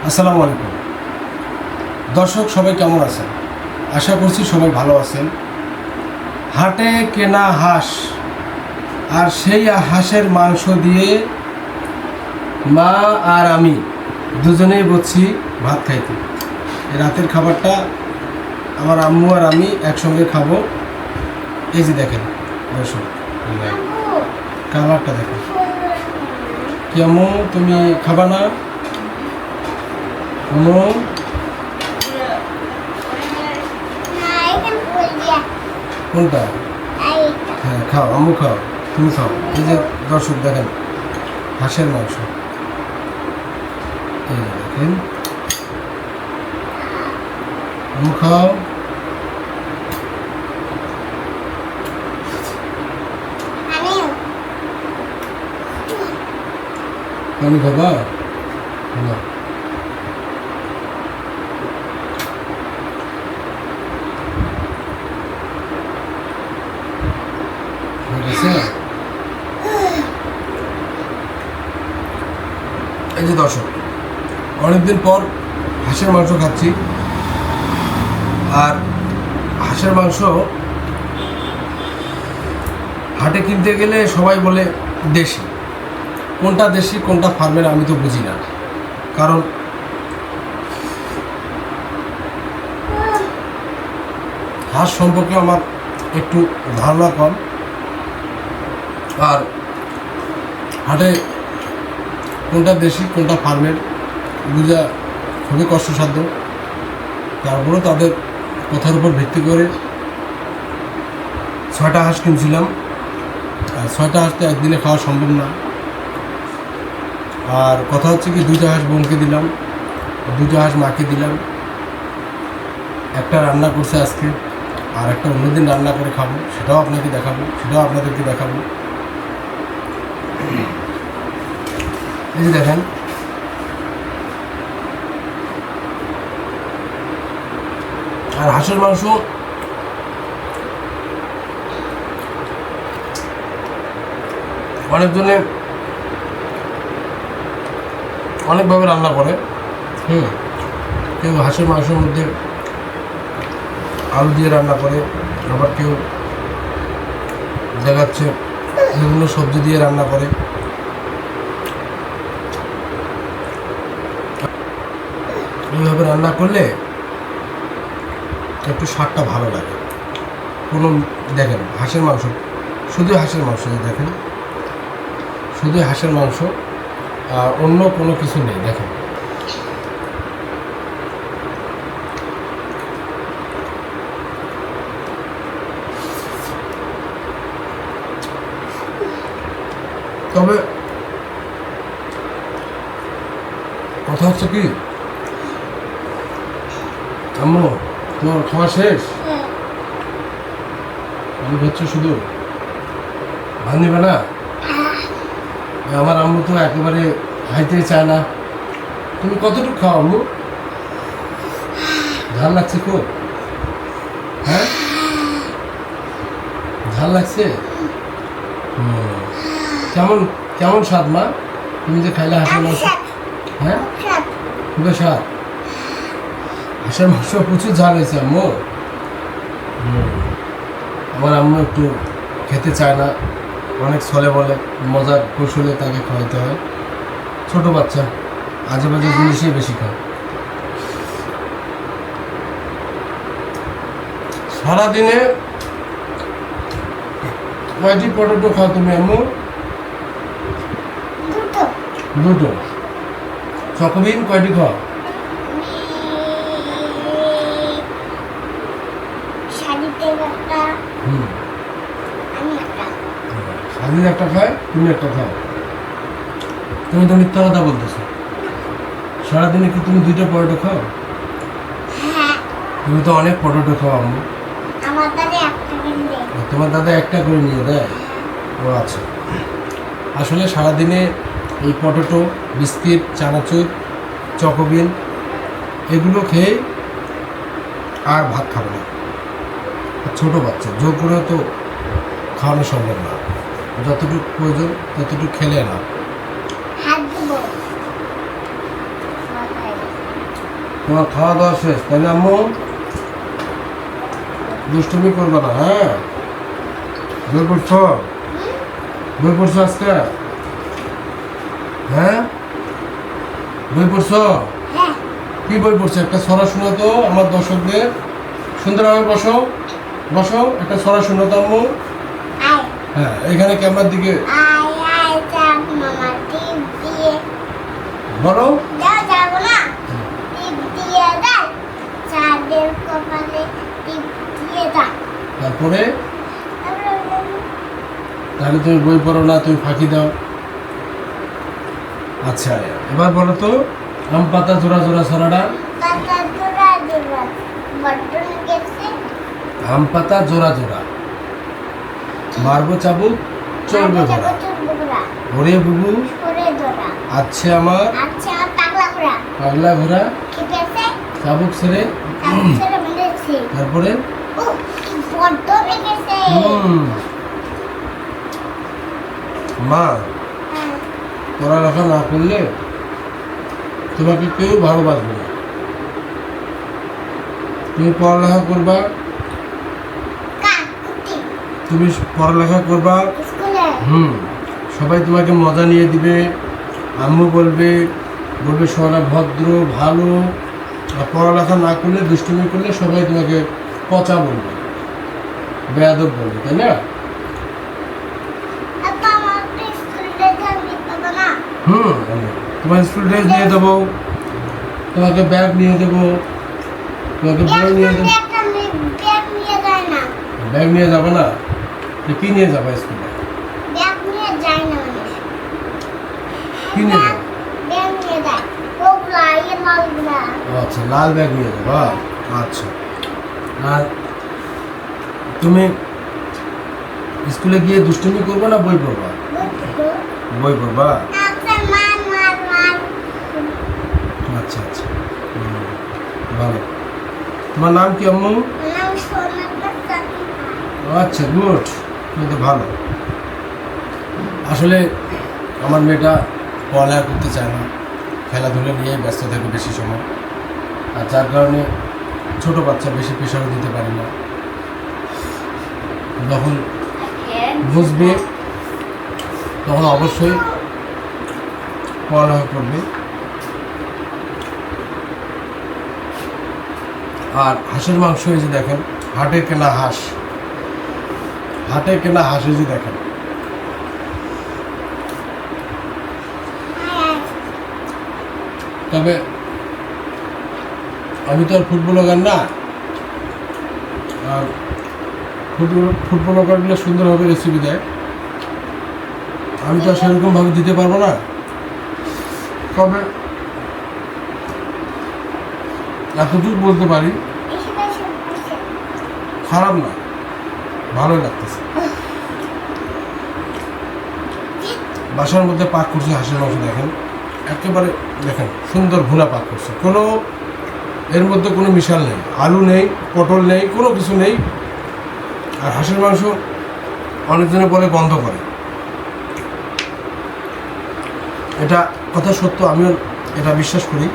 আসসালামু আলাইকুম দর্শক, সবাই কেমন আছেন? আশা করছি সবাই ভালো আছেন। হাটে কেনা হাঁস আর সেই হাঁসের মাংস দিয়ে মা আর আমি দুজনেই বসছি ভাত খাইতে। এই রাতের খাবারটা আমার আম্মু আর আমি একসঙ্গে খাবো। এই যে দেখেন দর্শক, কালারটা দেখেন। কি আম্মু, তুমি খাবা না? আম্মু কোনটা? হ্যাঁ খাও, আম্মু খাও, তুমি খাও। এই যে দর্শক দেখেন হাঁসের মাংস, এই যে দেখেন। আম্মু খাও। পানি খাবা না? এই যে দর্শক, অনেকদিন পর হাঁসের মাংস খাচ্ছি। আর হাঁসের মাংস হাটে কিনতে গেলে সবাই বলে দেশি। কোনটা দেশি কোনটা ফার্মের আমি তো বুঝি না, কারণ হাঁস সম্পর্কে আমার একটু ধারণা কম। আর হাটে কোনটা দেশি কোনটা ফার্মের বোঝা খুবই কষ্টসাধ্য। তারপরেও তাদের কথার উপর ভিত্তি করে 6টা হাঁস কিনছিলাম। আর 6টা হাঁস তো একদিনে খাওয়া সম্ভব না। আর কথা হচ্ছে কি, 2টা হাঁস বোনকে দিলাম, 2টা হাঁস মাকে দিলাম। একটা রান্না করছে আজকে, আর একটা অন্যদিন রান্না করে খাবো, সেটাও আপনাকে দেখাবো, সেটাও আপনাদেরকে দেখাবো। এই যে দেখেন, আর হাঁসের মাংস অনেকজনে অনেকভাবে রান্না করে। কেউ হাঁসের মাংসের মধ্যে আলু দিয়ে রান্না করে, আবার কেউ দেখাচ্ছে বিভিন্ন সবজি দিয়ে রান্না করে। এইভাবে রান্না করলে একটু স্বাদটা ভালো লাগে। কোনো দেখেন হাঁসের মাংস, শুধু হাঁসের মাংস, দেখেন শুধু হাঁসের মাংস, আর অন্য কোনো কিছু নেই। দেখেন তবে কথা হচ্ছে কি, আম্মু তোমার খাওয়া শেষ? আমি হচ্ছে শুধু ভাত নিবে না? আমার আম্মু তো একেবারে খাইতেই চায় না। তুমি কতটুকু খাও আম্মু? ঝাল লাগছে খুব? হ্যাঁ, ঝাল লাগছে। কেমন কেমন স্বাদ মা, তুমি যে খাইলে হাঁসের মাংস? হ্যাঁ, খুবই স্বাদ। হাঁসের মাংস প্রচুর ঝাল হয়েছে আম্মু। আমার আম্মু একটু খেতে চায় না, অনেক ছলে বলে, মজার কৌশলে তাকে খাওয়াইতে হয়। ছোট বাচ্চা আজে বাজে জিনিসই বেশি খায়। সারাদিনে কয়টি পটেটো খাও তুমি আম্মু? 2টো। চকোবিন কয়টি খাও? স্বাধীন একটা খায়, তুমি একটা খাও। তুমি তো মিথ্যা কথা বলতেছো। সারাদিনে কি তুমি 2টা পটেটো খাও? তুমি তো অনেক পটেটো খাও আম্মু। তোমার দাদা একটা করে নিয়ে দেয়? ও আচ্ছা। আসলে সারাদিনে এই পটেটো, বিস্কিট, চানাচুর, চকোবিন এগুলো খেয়ে আর ভাত খাবে না। ছোটো বাচ্চা জোর করে তো খাওয়ানো সম্ভব না। যতটুকু প্রয়োজন ততটুকু খেলে না। তোমার খাওয়া দাওয়া শেষ তাই না আম্মু? দুষ্টুমি করবে না, হ্যাঁ? বই পড়ছো? বই পড়ছো আজকে? হ্যাঁ, বই পড়ছো? কি বই পড়ছো? একটা ছড়া শোনো তো আমার দর্শকদের। সুন্দরভাবে বসো, বসো, একটা ছড়া শোনো তো আম্মু। হ্যাঁ, এখানে ক্যামেরার দিকে বলো। তারপরে তাহলে তুমি বই পড়ো না, তুমি ফাঁকি দাও। আচ্ছা, এবার বলো তো আম পাতা জোড়া জোড়া ছড়াটা। আম পাতা জোড়া জোড়া, মারবো চাবুক চলবে ঘোড়া, ওরে বুবু আছে আমার পাগলা ঘোড়া, চাবুক ছেড়ে। তারপরে মা, পড়ালেখা না করলে তোমাকে কেউ ভালোবাসবে না। তুমি পড়ালেখা করবা, তুমি পড়ালেখা করবা, সবাই তোমাকে মজা নিয়ে দিবে। আম্মু বলবে সোনা ভদ্র ভালো। আর পড়ালেখা না করলে, দুষ্টুমি করলে সবাই তোমাকে পচা বলবে, বেয়াদব বলবে, তাই না? তোমার স্কুল ড্রেস নিয়ে দেবো, তোমাকে ব্যাগ নিয়ে দেবো, তোমাকে বই নিয়ে দেবো। ব্যাগ নিয়ে যাবে না? কি নিয়ে যাবে স্কুলে? কি নিয়ে যাবে? আচ্ছা, লাল ব্যাগ নিয়ে যাবা। আচ্ছা, আর তুমি স্কুলে গিয়ে দুষ্টুমি করবে না বই পড়বা? বই পড়বা। আচ্ছা আচ্ছা, ভালো। তোমার নাম কি আম্মু? আচ্ছা, গুড, কিন্তু ভালো। আসলে আমার মেয়েটা পড়ালেখা করতে চায় না, খেলাধুলা নিয়ে ব্যস্ত থাকে বেশি সময়। আর যার কারণে ছোট বাচ্চা বেশি প্রেশারও দিতে পারি না। যখন বুঝবে তখন অবশ্যই পড়ালেখা করবে। আর হাঁসের মাংস এই যে দেখেন, হাটে কেনা হাঁস, হাটে কেনা হাঁস এই যে দেখেন। তবে আমি তো আর ফুটবলার না, আর ফুটবলারগুলো সুন্দরভাবে রেসিপি দেয়, আমি তো আর সেরকমভাবে দিতে পারবো না। তবে এতটুকু বলতে পারি, খারাপ না, ভালোই লাগতেছে। বাসার মধ্যে পাক করছে হাঁসের মাংস, দেখেন একেবারে, দেখেন সুন্দর ভুনা পাক করছে, কোনো এর মধ্যে কোনো মিশাল নেই, আলু নেই, পটল নেই, কোনো কিছু নেই। আর হাঁসের মাংস অনেকজনে বলে গন্ধ করে, এটা কথা সত্য, আমিও এটা বিশ্বাস করি।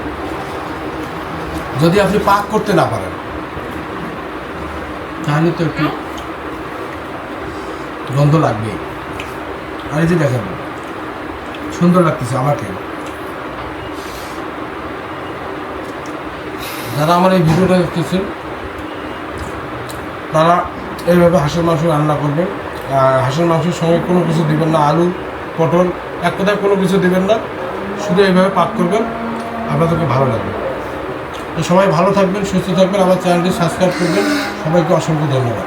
যদি আপনি পাক করতে না পারেন তাহলে তো একটু গন্ধ লাগবেই। আর এই যে দেখেন সুন্দর লাগতেছে আমাকে। যারা আমার এই ভিডিওটা দেখতেছেন তারা এইভাবে হাঁসের মাংস রান্না করবেন। আর হাঁসের মাংসের সঙ্গে কোনো কিছু দিবেন না, আলু পটল এক কথায় কোনো কিছু দিবেন না, শুধু এইভাবে পাক করবেন, আপনাদেরকে ভালো লাগবে। তো সবাই ভালো থাকবেন, সুস্থ থাকবেন, আমার চ্যানেলটি সাবস্ক্রাইব করবেন। সবাইকে অসংখ্য ধন্যবাদ।